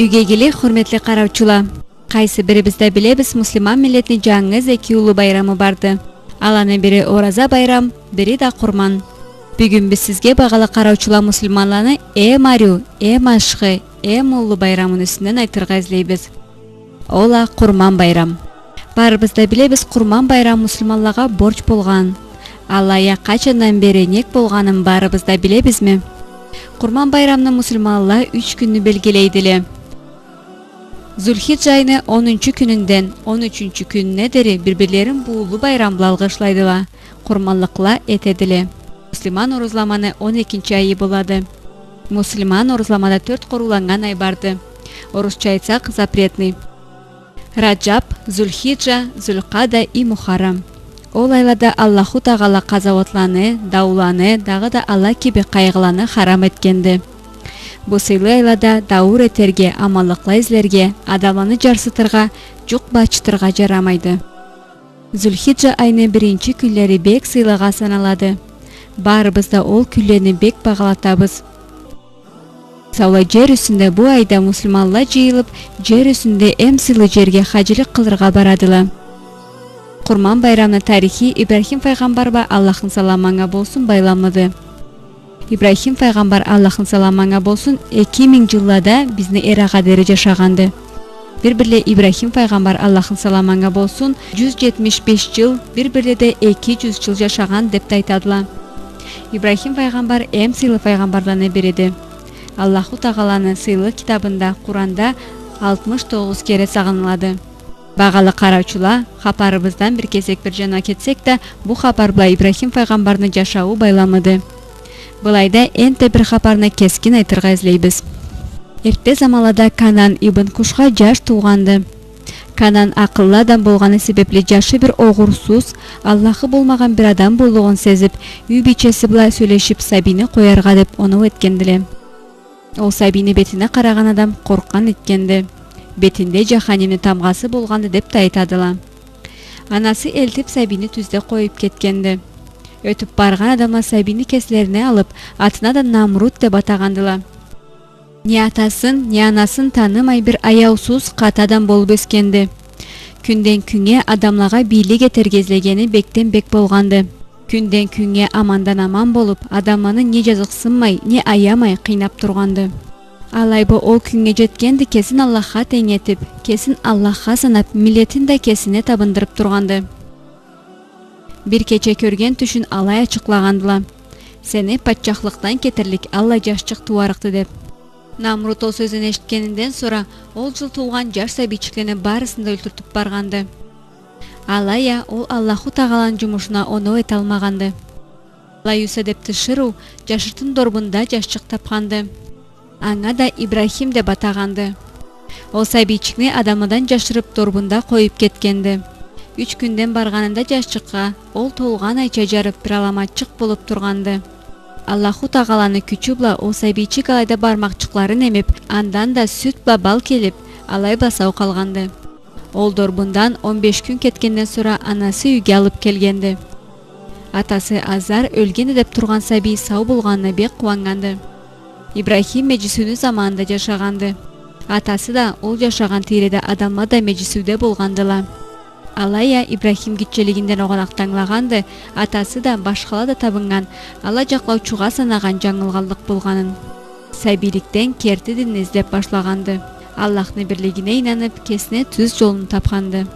Үйге келе хурметли караучулар. Кайсы бирибизде билебиз мусулман миллетинин жаңы эки улуу байрамы барды. Аланын бири Ораза байрам, бири да Курман. Бүгүн биз сизге багалы караучулар мусулманларны Марю, Машхы, улуу байрамынын үстүнөн айтырга излейбиз. Ола Курман байрам. Баарыбыз да билебиз, Курман байрам мусулманларга борч болгон. Аллая качандан бери нек болганын баарыбыз да билебизми? Курман байрамын мусулманлар 3 күннү белгилейт эле. Зулхидж айынын 10 күнүндөн 13 күнүнө дери бири-бирлерин буулуу байрам менен алкышлайдыла, курманлыкла этедиле. Мусулман орузламаны 12 айы болду. Мусулман орузламада 4 коруланган ай барды. Орусча айтсак запретный. Раджаб, Зулхиджа, Зулкада и Мухаррам. Ол айларда Аллаху Тағала казаватланы, дауланы, дагы да Алла кеби кайгыланы харам эткенди. Бу сыйлы айларда даур этерге, амаллыкла излерге, адамланы жарсытырга, жук бачытырга жарамайды. Зулхиджа айынын 1 күнлери бек сыйлыга саналады. Баарыбыз да ол күнлөрүнү бек багалатабыз. Саула жер үстүндө бу айда мусулманлар жыйылып, жер үстүндө эм сыйлы жерге хажылык кылырга барадылар. Курман байрамы тарихи Ибрахим пайгамбарга Аллахтын саламы болсун байламады. Ибрахим пайгамбар Аллахтын саламы болсун 2000 жылларда биздин эрага дери жашаганды. Бир-бирле Ибрахим пайгамбар Аллахтын саламы болсун 175 жыл, бир-бирле де 200 жыл жашаган деп айтадылар. Ибрахим пайгамбар эм сыйлы пайгамбарларны бириди. Аллаху Тағаланын сыйлы китабында Куранда 69 кере сагынылады. Багалы караучулар, хабарыбыздан бир кезек бир жана кетсек да, бу хабар бла Ибрахим пайгамбардын жашоо байламыды. Булайда энте бир хабарны кескин айтырга излейбиз. Эрте заманларда Канан ибн Кушка жаш тууганды. Канан акыллуу адам болгону себепле жашы бир огурсуз, Аллахы болмаган бир адам болгонун сезип, үй бичеси бла сүйлөшүп Сабини коярга деп ону эткендиле. Ол Сабини бетине караган адам корккан эткенди. Бетинде жаханимдин тамгасы болгонду деп да айтадыла. Анасы элтип Сабини түздө коюп кеткенди. Өтүп барган адамдар Сабини кеселерине алып, атына да Намрут деп атагандыла. Не атасын, не анасын таанымай бир аяусуз кат адам болуп өскенди. Күндөн күнгө адамларга бийлик этерге излегени бектен бек болгонду. Күндөн күнгө амандан аман болуп, адамларны не жазыксынмай, не аямай кыйнап турганды. Алайбы ол күнгө жеткенди кесин Аллахка тең этип, кесин Аллахка санап, миллетин да кесине табындырып турганды. Бир кече көрген түшүн алай ачыклагандыла. Сени патчаклыктан кетирлик Алла жашчык туарыкты деп. Намрут ол сөзүн эшиткенинден sonra ол жыл туулган жаш сабийчиктерни баарысын да өлтүртүп барганды. Алая ол Аллаху Тағаланын жумушуна оно эте алмаганды. Лаюса деп тышыруу жашыртын дорбунда жашчык тапканды. Аңа да Ибрахим деп атаганды. Ол сабийчикни адамыдан жашырып дорбунда коюп кеткенди. 3 күндөн барганында жашчыкка ол толган айча жарып бир аламатчык болуп турганды. Аллаху Тағаланы күчү бла ол сабийчик алайда бармакчыкларын эмип, андан да сүт ба бал келип, алай басау калганды. Ол дорбундан 15 күн кеткенден sonra анасы үйгө алып келгенди. Атасы Азар өлгенди деп турган сабий сау болгонуна бек кубанганды. Ибрахим межисүнү заманында жашаганды. Атасы да ол жашаган тиреде адамдар да межисүдө болгондула. Алая Ибрахим кичилигинден огонактаңлаганды, атасы да башкалар да табынган, Алла жаклаучуга санаган жаңылганлык болгонун. Сабийликтен керти дин издеп башлаганды. Аллахтын бирлигине инанып, кесине түз жолун тапканды.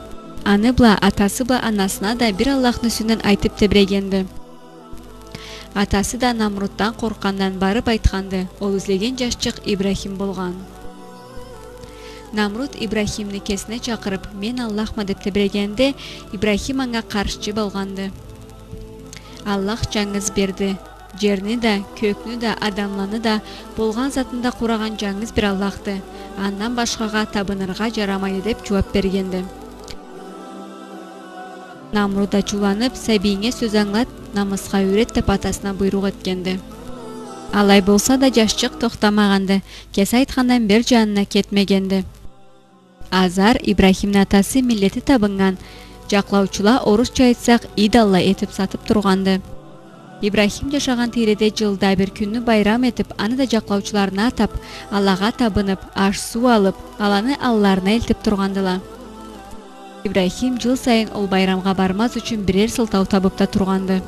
Аны бла атасы ба анасына да бир Аллахтын сүнөн айтып тебирегенди. Атасы да Намруттан корккандан барып айтканды. Ол излеген жашчык Ибрахим болгон. Намрут Ибрахимни кесине чакырып, мен Аллахмын деп тебирегенде, Ибрахим аңа каршы болгонду. Аллах жаңыз берди. Жерни да, көкнү да, адамланы да, болгон затында кураган жаңыз бир Аллахты. Андан башкага табынырга жарамайды деп жооп бергенди. Намрут ачууланып, сабийиңе сөз аңлат, намыска үйрөт деп атасына буйрук эткенди. Алай болса да жашчык токтамаганды, кесе айткандан бир жанына кетмегенди. Азар Ибрахимдин атасы миллети табынган, жаклаучулар орусча айтсак идалла этип сатып турганды. Ибрахим жашаган тиреде жылда бир күннү байрам этип, аны да жаклаучуларына атап, Аллага табынып, аш суу алып, аланы алларына элтип тургандыла. Ибрахим жыл сайын ол байрамга бармас үчүн бирер сылтау табып да турганды.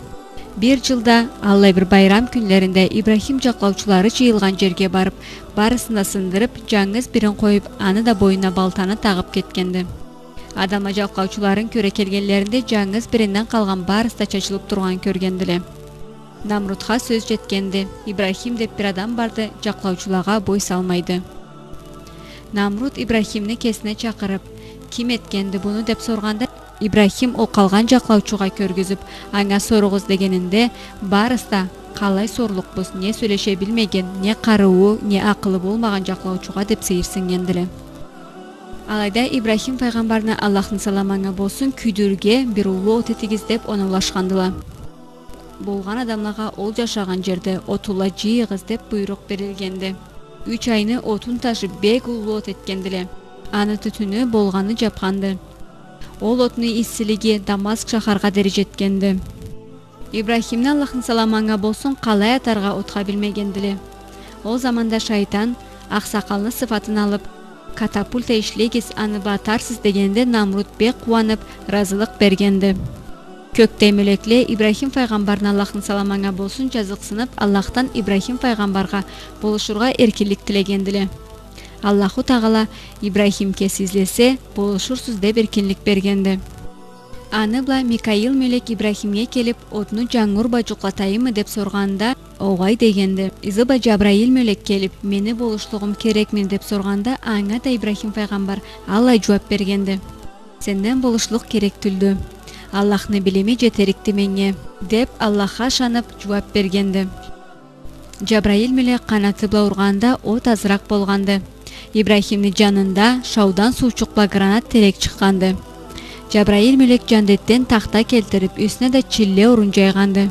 Bir жылда Алла бир байрам күнлеринде Ибрахим жаклаучулары жыйылган жерге барып, барысына сындырып, жаңыз бирин коюп, аны да боюна балтаны тагып кеткенди. Адама жаклаучуларын көрө келгенлеринде жаңыз биринен калган барысы да чачылып турган көргендиле. Намрудга сөз жеткенди. Ибрахим деп бир адам барды, жаклаучуларга бой салмайды. Намруд Ибрахимни кесине чакырып, ким эткенди буну деп сорганда, Ибрахим ол калган жаклаучуга көргүзүп, аңа соругуз дегенинде, барысы да калай сорлукпуз, не сүйлөшө билмеген, не каруу, не акылы болмаган жаклаучуга деп сейирсингендиле. Алайда Ибрахим пайгамбарына Аллахтын саламы болсун күйдүргө бир улуу от этигиздеп оны улашкандыла. Болган адамларга ол жашаган жерде отула жыйгыз деп буйрук берилгенди. 3 айны отун ташып бек улуу от эткендиле. Аны түтүнү болганы жапканды. Ол отуну иссилиги Дамаск шахарга дери жеткенди. Ибрахимне Аллахтын саламы болсун калай атарга отка билмегендиле. Ол заманда шайтан аксакалны сыфатын алып, катапульта ишлегиз аны батарсыз дегенде Намруд бек кубанып, разылык бергенди. Көктей мөлекле Ибрахим пайгамбарына Аллахтын саламы болсун жазыксынып, Аллахтан Ибрахим пайгамбарга болушурга эркинлик тилегендиле. Аллаху Тагала Ибрахимге излесе, болушурсуз деп эркинлик бергенди. Аны бла Микаил мелек Ибрахимге келип, отну жаңурба жуклатайымы деп сорганда, огай дегенди. Изыба Жабраил мелек келип, мени болушлугум керекмин деп сорганда, аңа да Ибрахим пайгамбар алай жооп бергенди. Сенден болушлук керектүлдү. Аллахны билими жетерикти менге деп Аллахка шанып жооп бергенди. Жабраил мелек канаты бла урганда от азыраак болганды. Ибрахимни жанында шаудан суучукла гранат терек чыкканды. Жабраил мелек жандеттен тахта келтирип, үстүнө да чилле орун жайганды.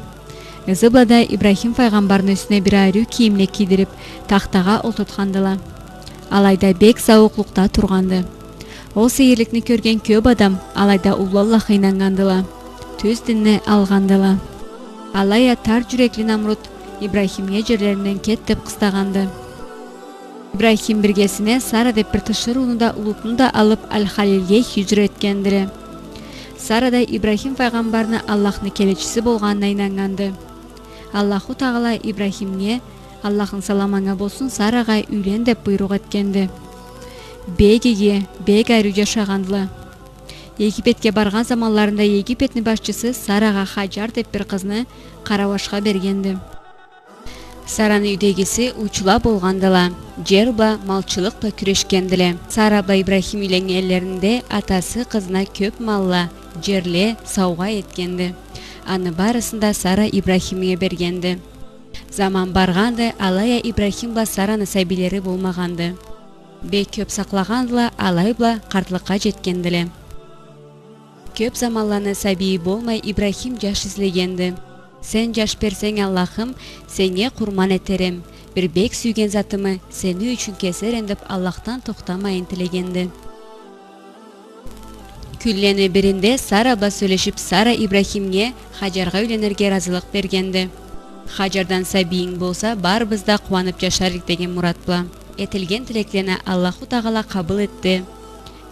Ызыблада Ибрахим пайгамбардын үстүнө бир айруу кийимди кийдирип, тахтага олтуткандыла. Алайда бек сабыклукта турганды. Ол сейирликни көргөн көп адам алайда улуу Аллахка инангандыла. Төз динни алгандыла. Алайда тар жүрекли Намруд Ибрахимге жерлеринен кет деп кыстаганды. Ибрахим биргесине Сара деп бир тышыр уну да улутуну да алып Аль-Халилге хижр эткендире. Сара да Ибрахим пайгамбарына Аллахтын келечиси болгонуна инанганды. Аллаху Тагала Ибрахимге Аллахтын саламы болсун Сарага үйлен деп буйрук эткенди. Бегиге бек айруу жашагандыла. Египетке барган заманларында Египеттин башчысы Сарага Хаджар деп бир кызны карабашка бергенди. Саранын үйдөгүсү учула болгандыла. Жер бла малчылык бла күрөшкендиле. Сара бла Ибрахим үйлөнгөнлеринде атасы кызына көп малла, жерле сауга эткенди. Аны барысында Сара Ибрахимге бергенди. Заман барганды, алая Ибрахим бла Сараны сабилери болмаганды. Бек көп саклагандыла, алай бла картлыкка жеткендиле. Көп заманланы сабии болмай Ибрахим жаш излегенди. Сен жаш берсең Аллахым, сеңе курман этерем. Бир бек сүйген затымы сени үчүн кесерем деп Аллахтан токтамайын тилегенди. Күллене биринде Сара ба сүйлөшүп, Сара Ибрахимге Хаджарга үйлөнөргө разылык бергенди. Хаджардан сабийиң болса, барыбызда кубанып жашарык деген мурат бла. Этилген тилектерине Аллаху Тагала кабыл этти.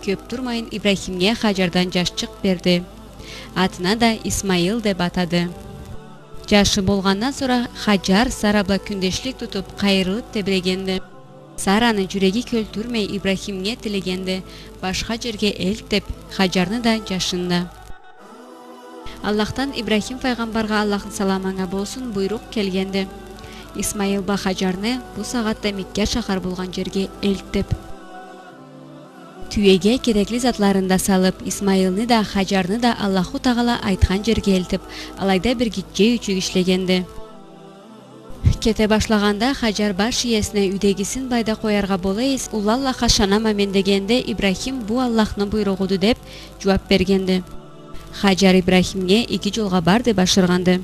Көп турмайын Ибрахимге Хаджардан жашчык берди. Атына да Исмаил деп атады. Жашы болгандан sonra Хаджар Сара бла күндөшлүк тутуп, кайрылып тебирегенди. Сараны жүрөги көлтүрмөй Ибрахимге тилегенди. Башка жерге элтеп, Хаджарны да жашында. Аллахтан Ибрахим пайгамбарга Аллахтын саламы болсун буйрук келгенди. Исмаил ба Хаджарны бу сагатта Мекке шахар болгон жерге элтеп, түйеге керекли затларында салып, Исмаилны да Хаджарны да Аллаху Тагала айткан жерге элтип, алайда бир киче үчүк ишлегенди. Кете башлаганда Хаджар баш ийесине үйдөгүсүн байда коярга болойс, ул Аллахка шанама мен дегенде Ибрахим бу Аллахтын буйругуду деп жооп бергенди. Хаджар Ибрахимге 2 жолга барды башырганды.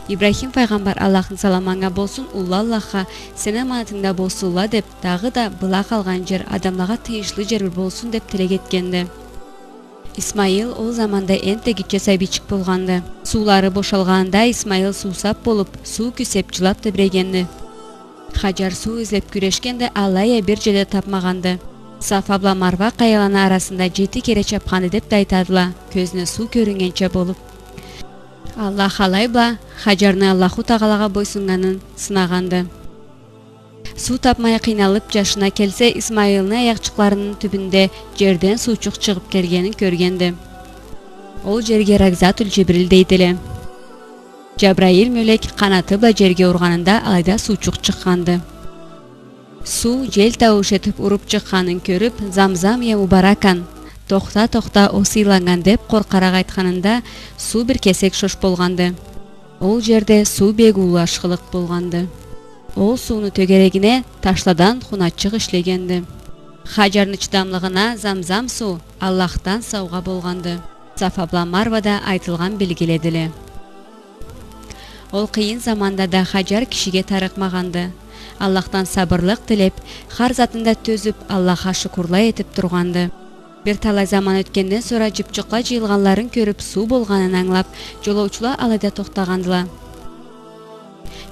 Ибрахим пайгамбар Аллахтын саламы болсун ул Аллахка сен аманатыңда болсула деп, дагы да була калган жер адамларга тыйышлы жер болсун деп тилек эткенди. Исмаил ол заманда энтегиче сайбичик болганды. Суулары бошалганда Исмаил суусап болуп, суу күсеп жылап тебирегенди. Хажар суу излеп күрешкенде Алая бир жерде тапмаганды. Сафа бла Марва каяланы арасында 7 кере чапканды деп да айтадыла, көзүнө суу көрүнгенче болуп. Аллах алайбла Хажарны Аллаху Тағалаға бойсунганын сынаганды. Суу тапмай кыйналып жашына келсе, Исмаилдин аякчыкларынын түбүндө жерден суучук чыгып келгенин көргенди. Ол жерге Рагзатул Жибрил дейдиле. Жабраил мөлек канаты ба жерге урганында алайда суучук чыкканды. Суу жел табыш этип уруп чыкканын көрүп, Замзам я мубаракан, токта о сыйланган деп коркарак айтканында суу бир кесек шош болганды. Ол жерде суу бек улашкылык болганды. Ол сууну төгерегине ташладан хунатчык ишлегенди. Хажардын чыдамлыгына Замзам суу Аллахтан сауга болганды. Сафа бла Марвада айтылган белгиледиле. Ол кыйын заманда да Хажар кишиге тарыкмаганды. Аллахтан сабырлык тилеп, хар затында төзүп, Аллахка шукурлай этип турганды. Бир талай заман өткөндөн sonra жыпчыкка жыйылганларын көрүп, суу болганын аңлап, жолоочулар алайда токтагандыла.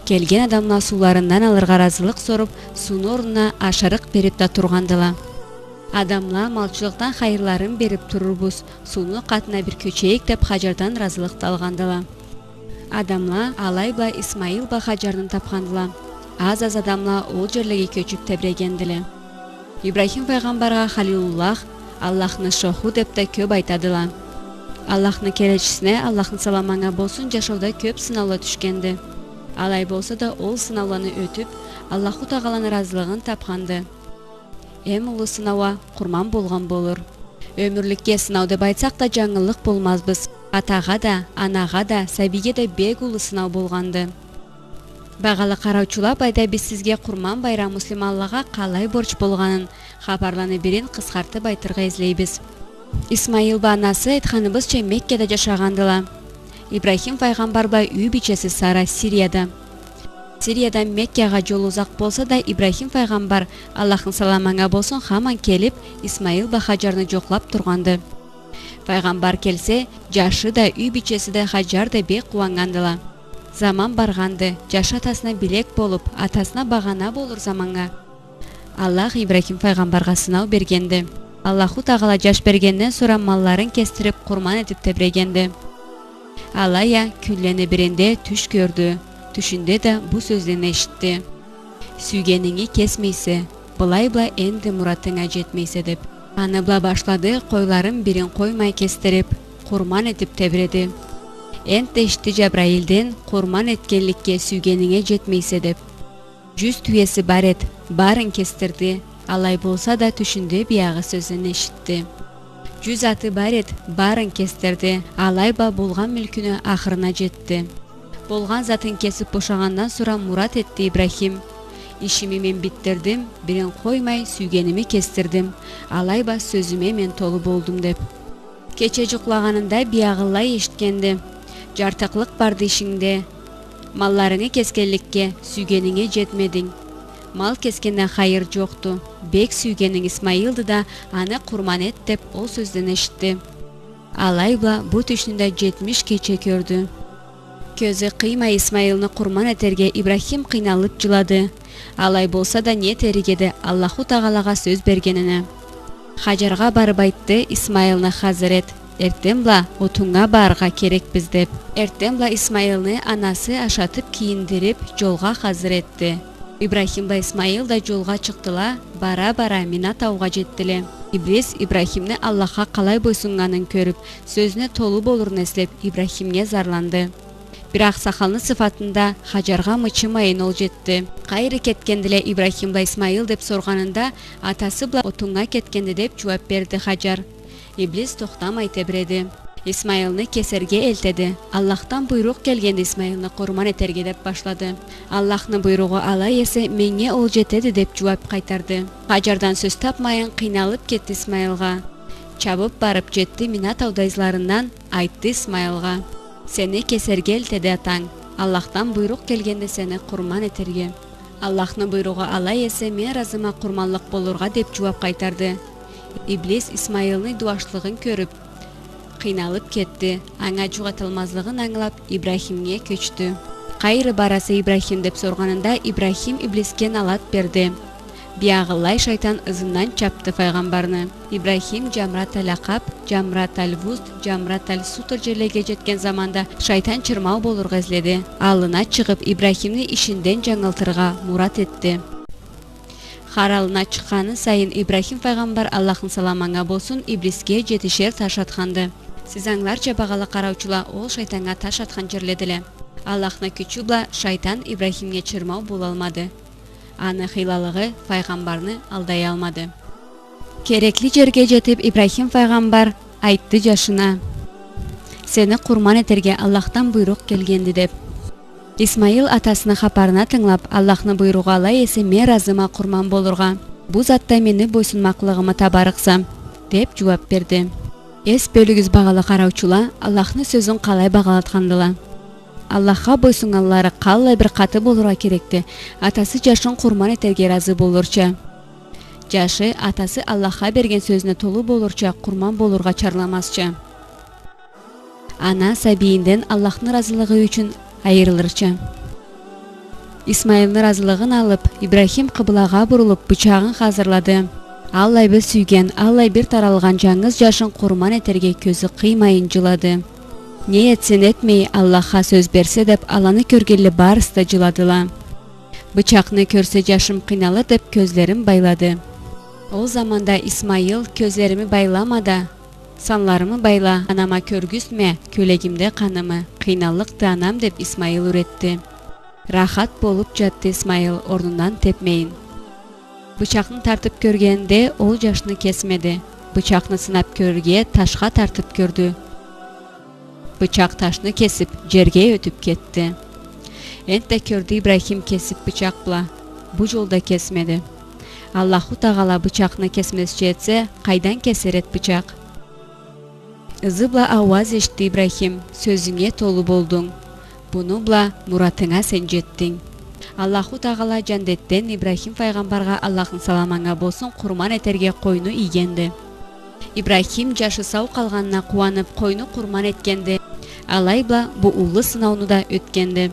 Келген адамна сууларынан алырга разылык соруп, суунун ордуна ашарык берип да тургандыла. Адамла малчылыктан хайырларын берип турурбуз, сууну катына бир көчөйүк деп Хажардан разылык алгандыла. Адамла алайба Исмаил ба Хажардын тапкандыла. Аз адамла ол жерлерге көчүп тебирегендиле. Ибрахим пайгамбарга Халилуллах, Аллахны шоху деп да көп айтадыла. Аллахны келечисине, Аллахтын саламаңа болсун, жашоодо көп сынаулар түшкенди. Алай болсо да ол сынауларны өтүп, Аллаху Тағаланын разылыгын тапканды. Эң улуу сынауа курман болгон болур. Өмүрлүккө сынау деп айтсак да жаңылык болмазбыз. Атага да, анага да, сабиге да бек улуу сынау болганды. Багалы караучулар байда биз сизге Курман байрам мусулманларга калай борч болганын хабарланы берин кыскартып айтырга излейбиз. Исмаил ба анасы айтканыбызча Меккеде жашагандыла. Ибрахим пайгамбар ба үй бичеси Сара Сирияда. Сириядан Меккега жол узак болсо да Ибрахим пайгамбар Аллахтын саламаңа болсун хаман келип Исмаил ба Хажарны жоклап турганды. Пайгамбар келсе, жашы да үй бичеси да Хажар да бек кубангандыла. Заман барганды, жашы атасына билек болуп, атасына багана болур заманга. Аллах Ибрахим пайгамбарга сынау бергенди. Аллаху Тағала жаш бергенден sonra малларын кестирип курман этип тебирегенди. Алая күнлене биринде түш көрдү. Түшүндө да бу сөздүн эшитти. Сүйгениңи кесмейсе, былай-былай энди муратыңа жетмейсе деп. Аны бла башлады, койларын бирин коймай кестирип, курман этип тебиреди. Энтешти Жабраилден курман эткенликке сүйгениңе жетмейсе деп. 100 түйеси бар эт, барын кестирди. Алай болса да түшүндө биягы сөзүн эшитти. 100 аты бар эт, барын кестирди. Алай ба болгон мүлкүнө ахырына жетти. Болгон затын кесип бошагандан sonra мурат этти Ибрахим. Ишими мен биттирдим, бирин коймай сүйгеними кестирдим. Алай ба сөзүмө мен толу болдум деп. Кече жуклаганында биягылай эшиткенди. Жартыклык барды ишиңде. Малларыңы кескенликке сүйгениңе жетмедиң. Мал кескенден хайыр жокту. Бек сүйгениң Исмаилды да аны курман эт деп ол сөздөн эшитти. Алайба бу түшүндө 70 кече көрдү. Көзү кыймай Исмаилны курман этерге Ибрахим кыйналып жылады. Алай болса да ниет эригеде Аллаху Тағалаға сөз бергенине. Хажарга барып айтты Исмаилны хазырет. Эртембла отуңа барга керекпиз деп. Эртембла Исмаилны анасы ашатып кийиндирип жолга хазыр этти. Ибрахим ба Исмаил да жолга чыктыла, бара-бара Мина тауга жеттиле. Иблис Ибрахимни Аллахка калай бойсунганын көрүп, сөзүнө толу болурун эслеп Ибрахимге зарланды. Бирок сакалны сыфатында Хажарга мычымайын ол жетти. Кайры кеткенделе Ибрахим ба Исмаил деп сорганында атасы бла отуңа кеткенди деп жооп берди Хажар. Иблис токтамай тебиреди. Исмаилны кесерге элтеди. Аллахтан буйрук келгенде Исмаилны курман этерге деп башлады. Аллахтын буйругу ала эсе менге ол жетеди деп жооп кайтарды. Хажардан сөз тапмайын кыйналып кетти Исмаилга. Чабып барып жетти Мина таудайзларынан айтты Исмаилга. Сени кесерге элтеди атаң. Аллахтан буйрук келгенде сени курман этерге. Аллахтын буйругу ала эсе мен разыма курманлык болурга деп жооп кайтарды. Иблис Исмаилны дуашлыгын көрүп, кыйналып кетти. Аңа жугатылмазлыгын аңлап, Ибрахимге көчтү. Кайры барасы Ибрахим деп сорганында Ибрахим иблиске налат берди. Биягылай шайтан ызынан чапты пайгамбарны. Ибрахим Жамрат аль-Акаб, Жамрат аль-Вуст, Жамрат аль-Сутр жерлерге жеткен заманда шайтан чырмау болурга изледи. Алына чыгып Ибрахимни ишинден жаңылтырга мурат этти. Харалына чыкканы сайын Ибрахим пайгамбар Аллахтын саламаңа болсун иблиске жетишер таш атканды. Сиз аңларча багалы караучула, ол шайтанга таш аткан жерледиле. Аллахна күчү бла шайтан Ибрахимге чырмау боло алмады. Аны хыйлалыгы пайгамбарны алдай алмады. Керекли жерге жетип Ибрахим пайгамбар айтты жашына: "Сени курман этерге Аллахтан буйрук келгенди" деп. Исмаил атасынын хабарына тыңлап, Аллахны буйругу алай эсе мен разыма курман болурга. Бу затта мени бойсунмаклыгымы табарыксам, деп жооп берди. Эс бөлүгүз багалы караучула, Аллахны сөзүн калай багалаткандыла. Аллахка бойсунганлары калай бир каты болурга керекти. Атасы жашын курман этерге разы болурча. Жашы атасы Аллахка берген сөзүнө толуу болурча курман болурга чарламасча. Ана сабийинден Аллахтын разылыгы үчүн айрылырча. Исмаилдин разылыгын алып, Ибрахим кыблага бурулуп бычагын азырлады. Аллай бир сүйген, Аллай бир таралган жаңыз жашын курман этерге көзү кыймайын жылады. Не этсин этмей Аллахка сөз берсе деп аланы көргеле барысы да жыладыла. Бычакны көрсө жашым кыйналы деп көзлөрүн байлады. Ол заманда Исмаил көзлөрүмү байламада, санларымы байла, анама көргүзмө, көлегимде канымы, кыйналыкты анам деп Исмаил үретти. Рахат болуп жатты Исмаил ордунан тепмейин. Бычакны тартып көргенде ол жашны кесмеди. Бычакны сынап көрге ташка тартып көрдү. Бычак ташны кесип жерге өтүп кетти. Энте көрдү Ибрахим кесип бычак бла. Бу жолда кесмеди. Аллаху тагала бычакны кесмесчи этсе, кайдан кесерет бычак? Ызыбла аваз эшти Ибрахим, сөзүңө толуу болдуң. Буну бла муратыңа сен жеттиң. Аллаху тагала жандеттен Ибрахим пайгамбарга Аллахтын саламаңа болсун курман этерге койну ийгенди. Ибрахим жашы сау калганына кубанып койну курман эткенди. Алайбла бу улуу сыноону да өткенди.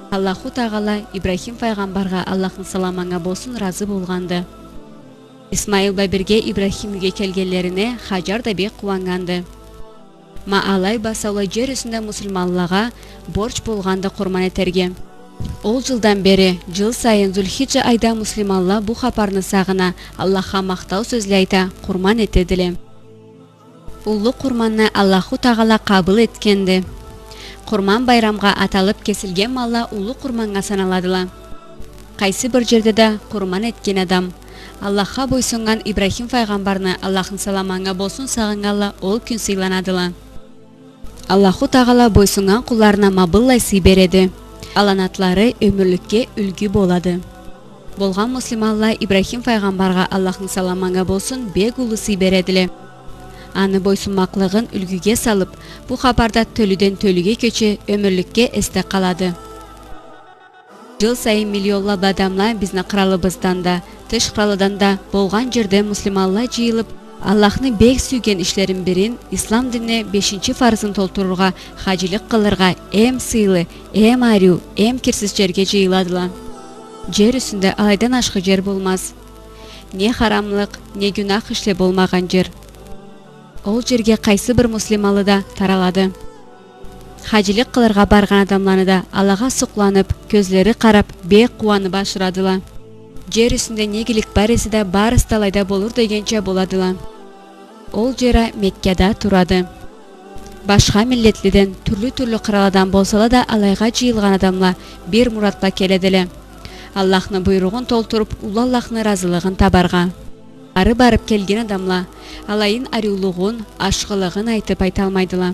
Аллаху тагала Ибрахим пайгамбарга Аллахтын саламаңа болсун разы болганды. Исмаилба бирге Ибрахимге келгенлерине Хажар да бек кубанганды. Ма алайба саулай жер үстүндө мусулманларга борч болгонду курман этерге. Ол жылдан бери жыл сайын Зулхиджа айда мусулманлар бу хабарны сагына Аллахка мактау сөзлө айта курман этедиле. Улуу курманны Аллаху тагала кабыл эткенди. Курман байрамга аталып кесилген малла улуу курманга саналадыла. Кайсы бир жерде да курман эткен адам Аллахка бойсунган Ибрахим пайгамбарны Аллахтын саламаңа болсун сагынганла ол күн сыйланадыла. Аллаху тагала бойсунган кулларына мабыллай сый береди. Аланатлары өмүрлүккө үлгү болады. Болган мусулманлар Ибрахим пайгамбарга Аллахтын саламаңа болсун бек улуу сый бередиле. Аны бойсунмаклыгын үлгүгө салып, бу хабарда төлүдөн төлүгө көчө өмүрлүккө эсте калады. Жыл сайын миллионлап адамлар биздин кыралыбыздан да, тыш кыралыдан да болгон жерде мусулманлар жыйылып, Аллахны бек сүйген ишлерин бирин ислам динине 5-чи фарзын толтурууга, хажылык кылырга, эм сыйлы, эм аруу, эм кирсиз жерге жыйыладыла. Жер үстүндө айдан ашкы жер болмас. Не харамлык, не гүнах ишле болмаган жер. Ол жерге кайсы бир мусулманы да таралады. Хажылык кылырга барган адамларны да Аллага сукланып, көзлөрү карап, бек кубанып башырадыла. Жер үстүндө негилик бар эси да барысы талайда болур дегенче боладыла. Ол жера Меккеда турады. Башка миллетлиден, түрлүү кыраладан болсала да алайга жыйылган адамлар бир муратка келедиле. Аллахны буйругун толтуруп, улуу Аллахны разылыгын табарга. Ары барып келген адамлар алайын арулугун, ашкылыгын айтып айта алмайдыла.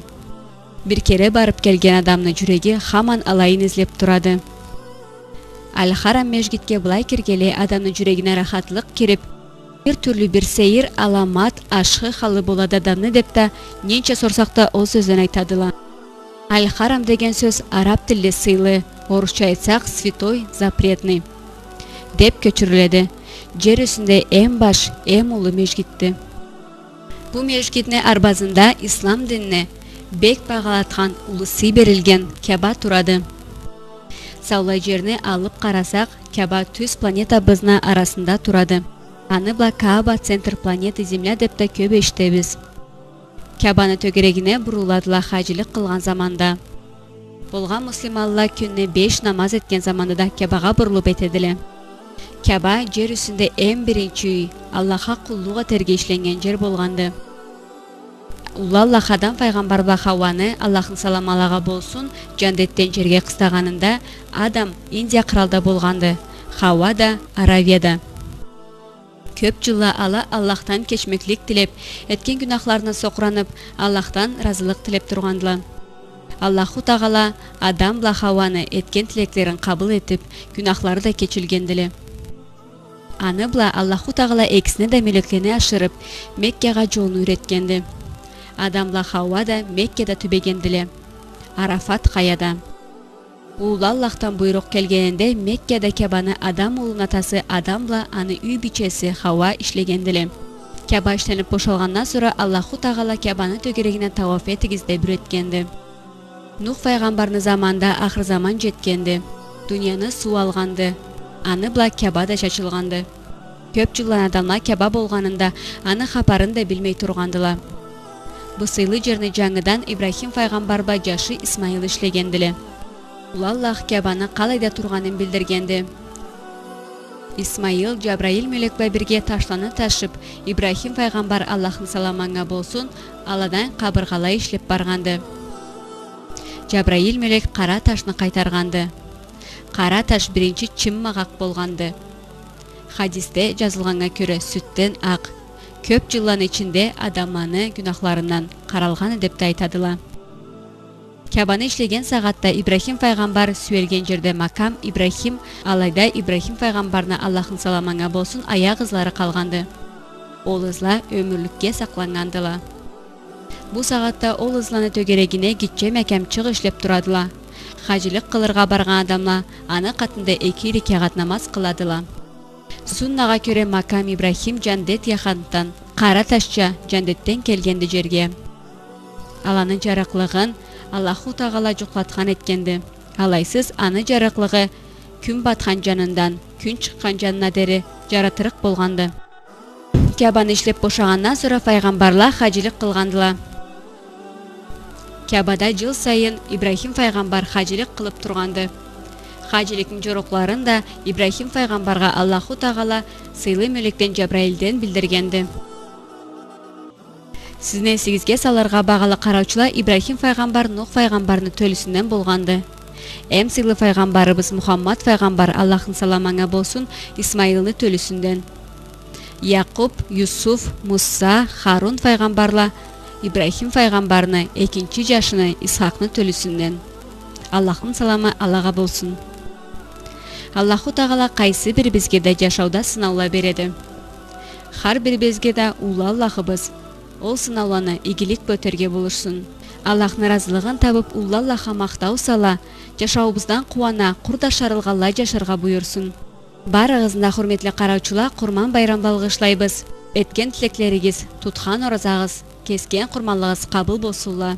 Бир кере барып келген адамны жүрөги хаман алайын излеп турады. Аль-Харам мешгитке былай киргеле адамдын жүрөгүнө рахатлык кирип, бир түрлүү бир сейир, аламат, ашкы халы болот адамны деп да ненче сорсак да ол сөздөн айтадыла. Аль-Харам деген сөз араб тилде сыйлы, орусча айтсак святой, запретный деп көчүрүлөдү. Жер үстүндө эң баш, эң улуу мешгитти. Бу мешгиттин арбазында ислам динине бек багалаткан улусы берилген Каба турады. Саулай жерни алып карасак, Каба түз планетабызна арасында турады. Аны бла Кааба центр планеты Земля деп да көп эштебиз. Кабаны төгерегине буруладыла хажылык кылган заманда. Болган муслиманлар күнүнө 5 намаз эткен заманда Кабага бурулуп этедиле. Каба жер үстүндө эң биринчи үй, Аллахка куллукка тергешленген жер болгонду. Аллах Адам пайгамбар ба Хаваны, Аллахтын саламы алага болсун, жандеттен жерге кыстаганында Адам Индия кыралда болгонду, Хава да Аравияда. Көп жылла ала Аллахтан кечмеклик тилеп, эткен күнахларына сокуранып, Аллахтан разылык тилеп тургандыла. Аллаху Тагала Адам ла Хаваны эткен тилектерин кабыл этип, күнахлары да кечилгендиле. Аны бла Аллаху Тагала экисине да мелеклени ашырып, Меккега жолун үйреткенди. Адам ла Хава да Меккеде түбегендиле. Арафат каяда. Ул Аллахтан буйрук келгенинде Меккеде Кабаны Адам уулунун атасы Адамла аны үй бичеси Хава иштегендиле. Каба иштенип бошолгандан sonra Аллаху Тагала Кабаны төгерегине таваф этигизде бүреткенди. Нух пайгамбардын заманында ахыр заман жеткенди. Дүйнөнү суу алганды. Аны бла Кабада чачылганды. Көп жылдан адамлар Каба болганында аны хабарын да билмей тургандыла. Бу сыйлы жерни жаңыдан Ибрахим пайгамбар ба жашы Исмаил иштегендиле. Аллах Кабаны калайда турганын билдиргенди. Исмаил Жабраил мелек бирге ташланы ташып, Ибрахим пайгамбар Аллахтын саламаңа болсун, аладан кабыргалай ишлеп барганды. Жабраил мелек кара ташны кайтарганды. Кара таш биринчи чыммагак болганды. Хадисте жазылганга көрө сүттен ак. Көп жылдын ичинде адаманы күнахларынан каралган деп айтадыла. Кабаны иштеген сагатта Ибрахим пайгамбар сүйелген жерде макам Ибрахим, алайда Ибрахим пайгамбарына Аллахтын саламаңа болсун аяк излары калганды. Ол изла өмүрлүккө саклангандыла. Бу сагатта ол изланы төгерегине киче макам чыгы иштеп турадыла. Хажылык кылырга барган адамла аны катында 2 рекат намаз кыладыла. Суннага көрө макам Ибрахим жандет яхантан, кара ташча жандеттен келгенди жерге. Аланын жарыклыгын Аллаху Тагала жуклаткан эткенди. Алайсыз аны жарыклыгы күн баткан жанындан күн чыккан жанына дери жаратырык болганды. Кабаны иштеп бошагандан sonra пайгамбарлар хажылык кылгандыла. Кабада жыл сайын Ибрахим пайгамбар хажылык кылып турганды. Хажылыктын жорокларын да Ибрахим пайгамбарга Аллаху Тагала сыйлы мелектен Жабраилден билдиргенди. Сиздин эсигизге саларга багалы караучулар Ибрахим пайгамбар Нух пайгамбардын төлүсүнөн болганды. Эм сыйлы пайгамбарыбыз Мухаммад пайгамбар Аллахтын саламаңа болсун Исмаилны төлүсүндөн. Якуб, Юсуф, Муса, Харун пайгамбарлар Ибрахим пайгамбарны экинчи жашыны Исхакны төлүсүндөн. Аллахтын саламы Аллага болсун. Аллаху Тагала кайсы бир бизге да жашоодо сынаулар береди. Har бирибизге да улуу Аллахыбыз. Ол сынауланы игилик көтөргө болушсун. Аллахтын разылыгын табып улуу Аллахка мактау сала, жашообуздан кубана, курдашарылгала жашарга буйрсун. Барыгызда хурметтүү караучулар, Курман байрамды алгышлайбыз. Эткен тилеклеригиз, туткан оразагыз, кескен курманлыгыңыз кабыл болсунла.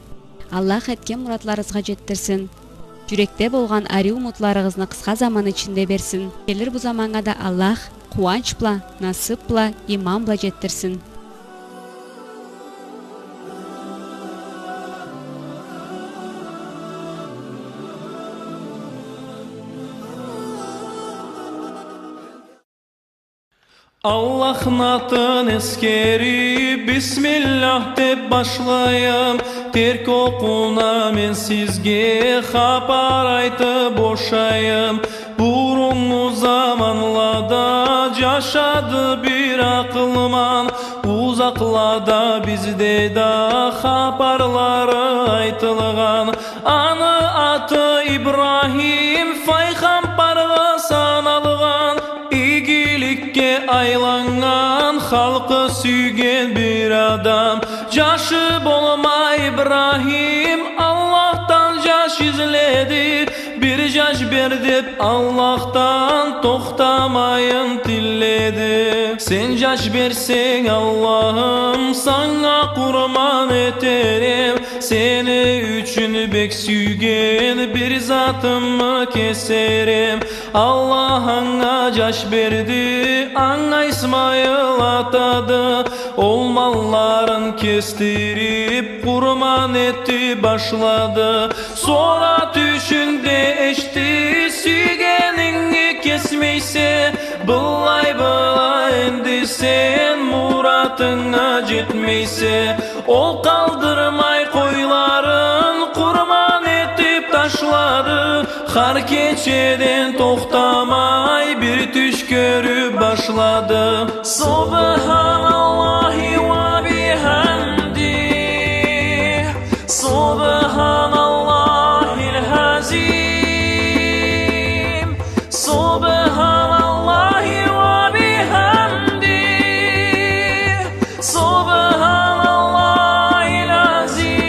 Аллах эткен муратларыңызга жеткирсин. Жүректе болгон ари умутларыңызды кыска заман ичинде берсин. Келер бу заманга да Аллах кубанч бла, насып бла, иман бла жеткирсин. Allah'ın atın eskeri Bismillah deb başlayım Terk okuna men sizge Xabar aytıp boşayım Burunlu zamanlarda Yaşadı bir akılman Uzaklarda bizde da Xabarları aytılgan Anı atı İbrahim Faygambarga sanalgan İyilikке aylangan halkı suygen bir adam Jaşı bolma İbrahim Allah'tan jaş izledi Bir jaş berdip Allah'tan toxtamayın dilledi Sen jaş bersen Allah'ım sana kurban eterim Seni üçün bek süygen bir zatımı keserim. Allah anga jaş berdi, anga İsmail atadı. Ol malların kestirip kurban etti başladı. Sonra düşünde eşti süygenini kesmeyse, Bılay endi sen muratına jetmeyse. Ol kaldırmay koyların kurban etip taşladı. Har keçeden toxtamay bir түш görüp başladı. Subhanallahi ve bihamdi, Subhanallahil azim, Subhanallahi ve bihamdi, Subhanallahil azim.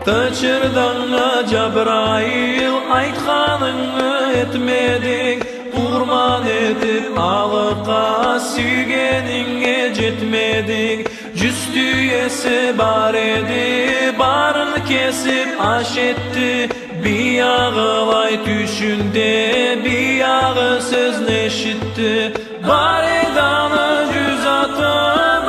Taçırdana Cebrail aytkanını etmedin, kurban etip alıqa süygenine jetmedin. Cüstüyesi bar edi, barın kesip aş etti. Bir yağı düşünde, bir yağı söz neşitti. Bar edanı cüzatı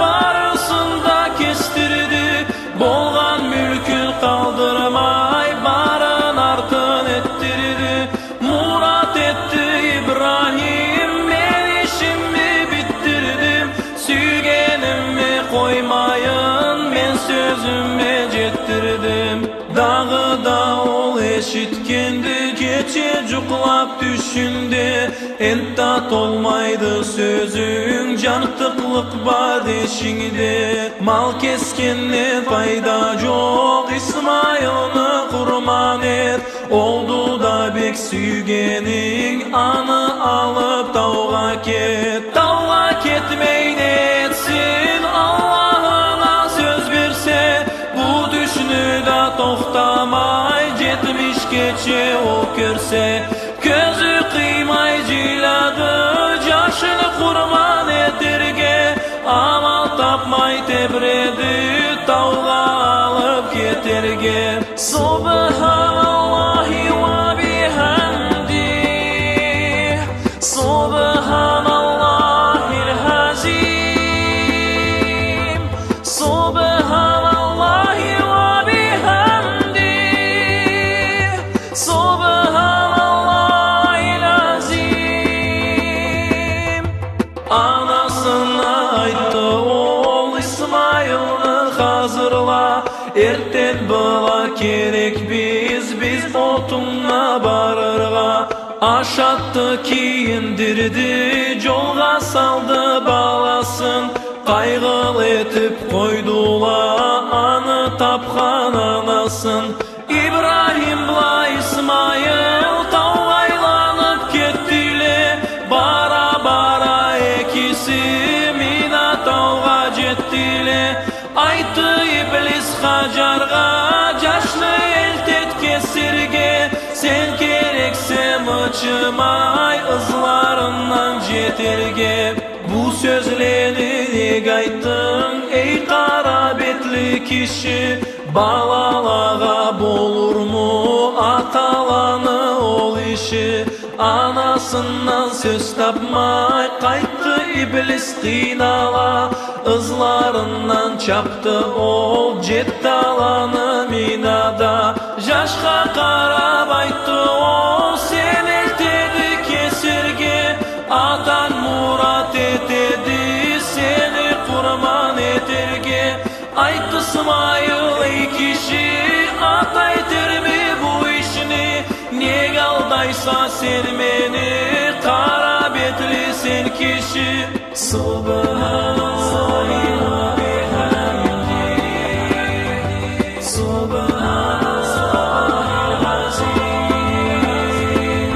barısında kestirdi. Bolgan mülkün kaldırmay barın artın ettirdi. Murat etti İbrahim, ben işimi bitirdim. Süygenimi koymayın, ben sözüme jettirdim. Dağı da ol eşitkendi, gece cuklap düşündü. Entat olmaydı sözün, cantıklık bar deşingde. Mal keskenne fayda yok, İsmail'ını kurban et. Oldu da bek süygenin, anı alıp tavga ket. Tavga ketmeyin etsin, Allah'ına söz verse. Bu düşünü da toxtamay, jetmiş geçe o körse. Közü kıymay ciladı, caşını kurban etirge. Amal tapmay tebredi, tavga alıp getirge. Subhanallahi ve bihamdi, Subhanallahil azim, Subhanallahi ve bihamdi, Subhanallahil azim. Anasına ayttı ol İsmail'ni hazırla. Erten bula kerek biz otunna barırga. Aşattı kiyindirdi, jolga saldı balasın. Kaygıl etip koydula, anı tapkan anasın. İbrahim bla İsmail tavgaylanıp kettiler. Bara bara ekisi mina tavga jettiler. Aytı iblis Hacarga, jaşlı eltet kesirge. Sen kerekse mıçımay, ızlarından jeterge. Bu sözlerini neg ayttın ey kara betli kişi. Balalağa bolur mu atalanı ol işi. Anasından söz tapmay, kayttı iblis kıynala. Izlarından çaptı ol, jetti alanı minada. Jaşka karab ayttı ol, sen eltedi kesirge. Atan murat etedi, seni kurban etirge. Ayt İsmail ey kişi, atay termi bu işini. Neg aldaysa sen meni, kara betli sen kişi. Subhanallahi ve bihamdi, Subhanallahil azim,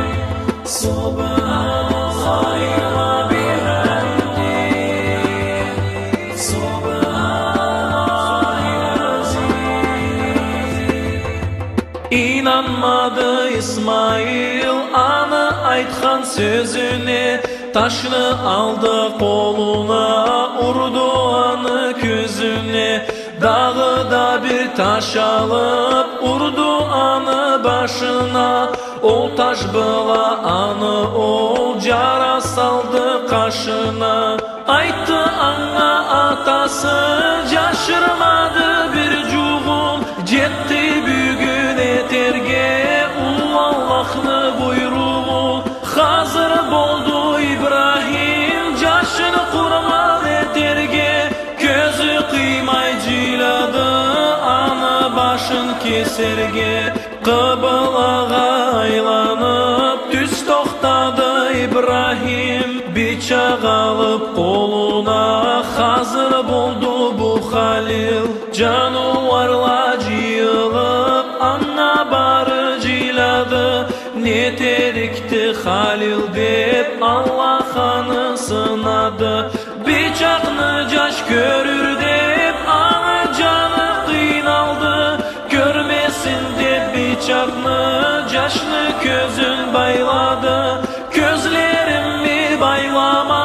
Subhanallahi ve bihamdi, Subhanallahil azim. İnanmadı İsmail ana aytkan sözüne. Taşını aldı koluna, urdu anı gözüne. Dağıda bir taş alıp urdu anı başına. O taş bıla anı ol cara saldı kaşına. Aytı ana atası caşırmadı bir cuğun. Jetti bugün eterge ul Allah'ını buyruğu. Hazır boldu İbrahim caşını kurman eterge. Gözü kıymay ciladı ana başın keserge. Kıblağa aylanıp düz toxtadı İbrahim. Bıçak alıp koluna hazır boldu bu Halil. Canavarla cıyılıp anna barı ciladı. Ne terikti Halil dep Allah'ını sınadı. Bıçakını caş görür dep ana canı kıynaldı. Görmesin dep bıçakını caşlı gözün bayladı. Gözlerimi baylama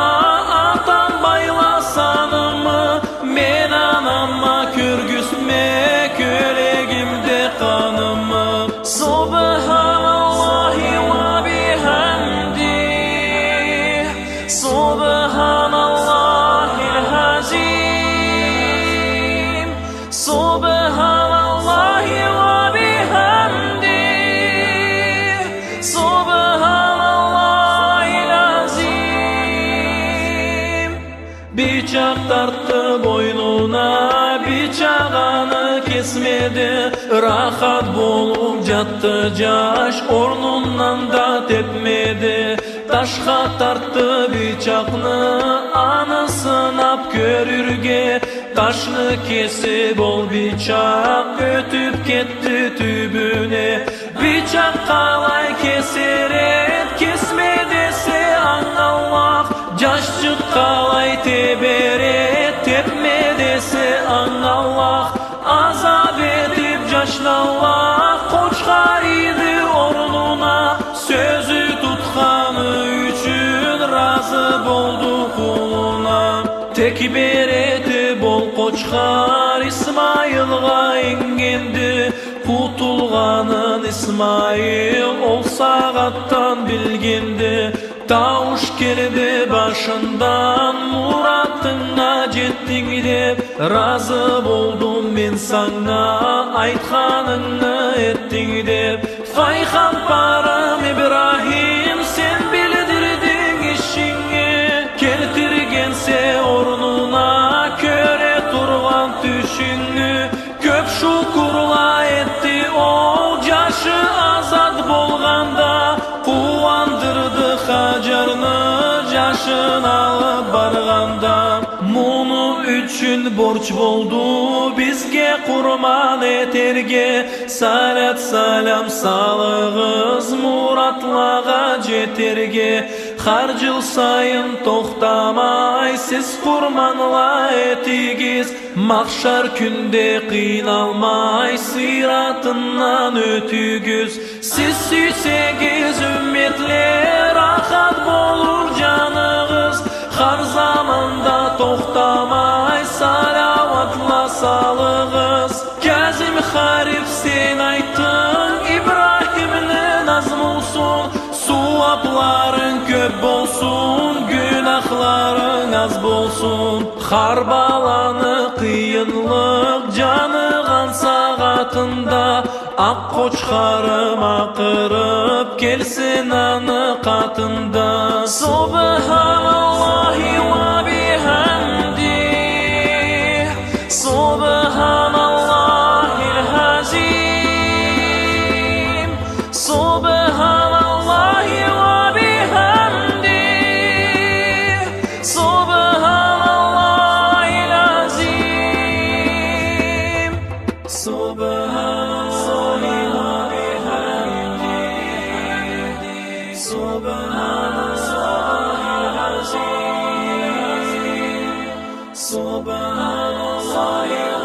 atan baylasanımı. Men anama körgüsme kölegimde kanımı. Subhanallahi ve bihamdih. Subhanallahil azim. Subhanallahi ve bihamdih. Subhanallahil azim. Bıçak tarttı boynuna, bıçağını kesmedi. Rahat bulup jattı caş, ornundan da tepmedi. Taşqa tarttı bıçakını, anı sınap görürge. Taşını kesip ol bıçak, ötüp ketti tübüne. Bıçak kalay keser et, kesme dese Allah. Caşçık kalay teber et, tepme dese Allah. Azap edip caşlallah, koçkar idi ornuna. Sözü tutkanı üçün razı boldu kuluna. Tekbir eti bol koçkar İsmail'a ingendi. Kutulganın İsmail ol sağattan bilgindi. Tavuş geldi başından, muratına jettin dep. Razı boldum men sana, aytkanını ettin dep. Paygamberim İbrahim sen bildirdin işini. Keltirgense ornuna köre turgan düşünü. Köp şukurla etti o caşı azad bolganda. Kuvandırdı Hacarını caşın alıp barganda. Munu üçün borç boldu bizge kurman eterge. Salat salam salığız muratlağa jeterge. Har jıl sayın toxtamay siz kurmanla etigiz. Mahşar günde kıynalmay sıratından ötügüz. Siz süysegiz ümmetler rahat bolur canığız. Har zamanda toxtamay salavatla salığız. Kazim Harif sen aytın İbrahim'le nazm olsun. Suapların köp bolsun, günahların az bolsun. Harbalanı kıyınlık canıgan sağatında. Ak koçkarım akırıp kelsin anı katında. Subhanallahi ve bihamdih. Subhanallahil azim. Subhanallahi ve bihamdih. Subhanallahil azim. Subhanallahi ve bihamdih. Subhanallahil azim. Subhanallah.